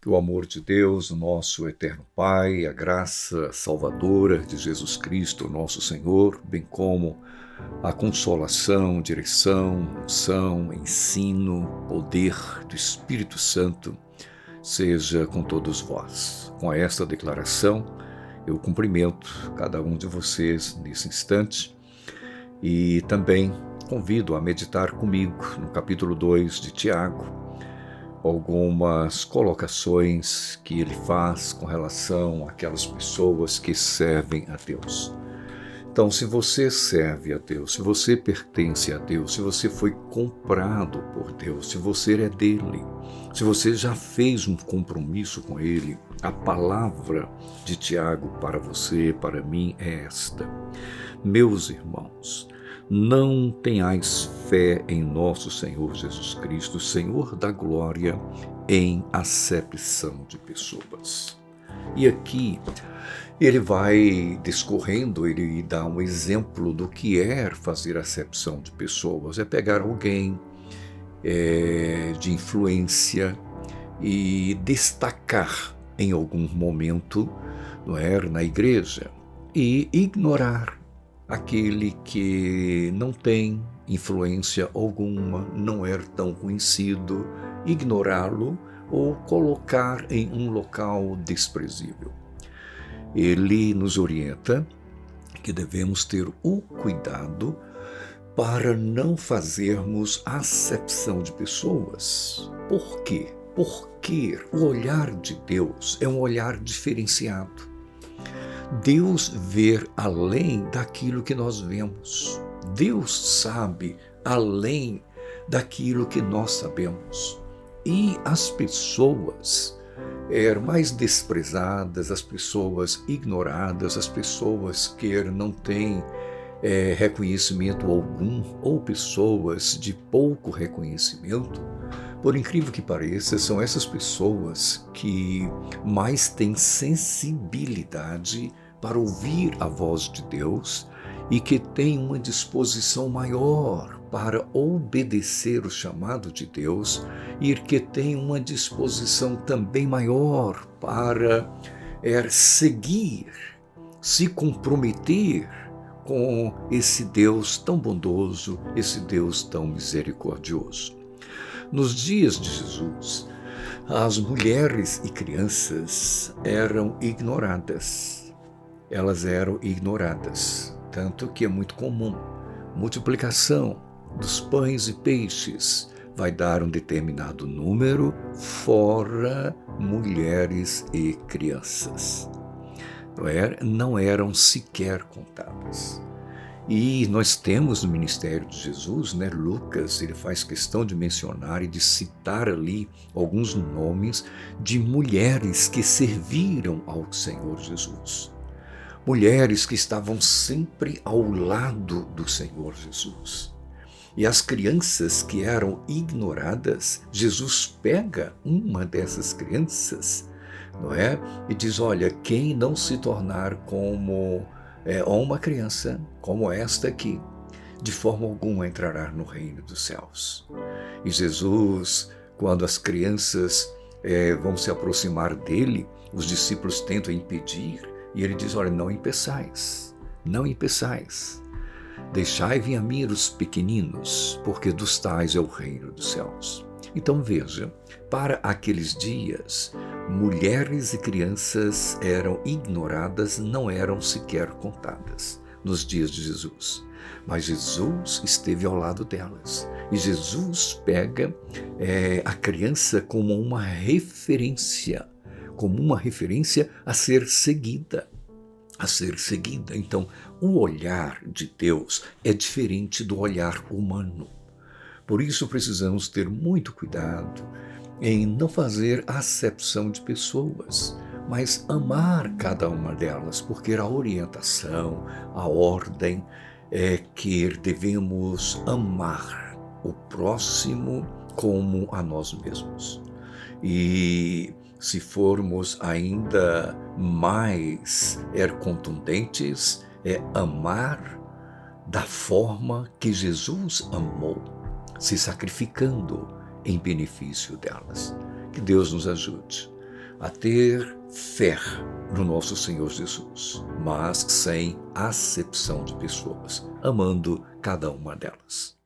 Que o amor de Deus, o nosso eterno Pai, a graça salvadora de Jesus Cristo, nosso Senhor, bem como a consolação, direção, unção, ensino, poder do Espírito Santo, seja com todos vós. Com esta declaração, eu cumprimento cada um de vocês nesse instante e também convido a meditar comigo no capítulo 2 de Tiago, algumas colocações que ele faz com relação àquelas pessoas que servem a Deus. Então, se você serve a Deus, se você pertence a Deus, se você foi comprado por Deus, se você é dele, se você já fez um compromisso com ele, a palavra de Tiago para você, para mim, é esta: meus irmãos, não tenhais fé em nosso Senhor Jesus Cristo, Senhor da glória, em acepção de pessoas. E aqui ele vai discorrendo, ele dá um exemplo do que é fazer acepção de pessoas. É pegar alguém de influência e destacar em algum momento, não é, na igreja, e ignorar aquele que não tem influência alguma, não é tão conhecido, ignorá-lo ou colocar em um local desprezível. Ele nos orienta que devemos ter o cuidado para não fazermos acepção de pessoas. Por quê? Porque o olhar de Deus é um olhar diferenciado. Deus vê além daquilo que nós vemos. Deus sabe além daquilo que nós sabemos. E as pessoas mais desprezadas, as pessoas ignoradas, as pessoas que não têm reconhecimento algum, ou pessoas de pouco reconhecimento, por incrível que pareça, são essas pessoas que mais têm sensibilidade para ouvir a voz de Deus e que têm uma disposição maior para obedecer o chamado de Deus e que têm uma disposição também maior para seguir, se comprometer com esse Deus tão bondoso, esse Deus tão misericordioso. Nos dias de Jesus, as mulheres e crianças eram ignoradas. Elas eram ignoradas, tanto que é muito comum. Multiplicação dos pães e peixes vai dar um determinado número, fora mulheres e crianças. Não eram sequer contadas. E nós temos no ministério de Jesus, Lucas, ele faz questão de mencionar e de citar ali alguns nomes de mulheres que serviram ao Senhor Jesus. Mulheres que estavam sempre ao lado do Senhor Jesus. E as crianças que eram ignoradas, Jesus pega uma dessas crianças, não é? E diz, olha, quem não se tornar como uma criança como esta aqui, de forma alguma entrará no reino dos céus. E Jesus, quando as crianças vão se aproximar dele, os discípulos tentam impedir, e ele diz, olha, não impeçais, deixai vir a mim os pequeninos, porque dos tais é o reino dos céus. Então veja, para aqueles dias, mulheres e crianças eram ignoradas, não eram sequer contadas nos dias de Jesus. Mas Jesus esteve ao lado delas. E Jesus pega a criança como uma referência a ser seguida. Então, o olhar de Deus é diferente do olhar humano. Por isso precisamos ter muito cuidado em não fazer acepção de pessoas, mas amar cada uma delas, porque a orientação, a ordem é que devemos amar o próximo como a nós mesmos. E se formos ainda mais contundentes, amar da forma que Jesus amou, se sacrificando em benefício delas. Que Deus nos ajude. a ter fé no nosso Senhor Jesus, mas sem acepção de pessoas, amando cada uma delas.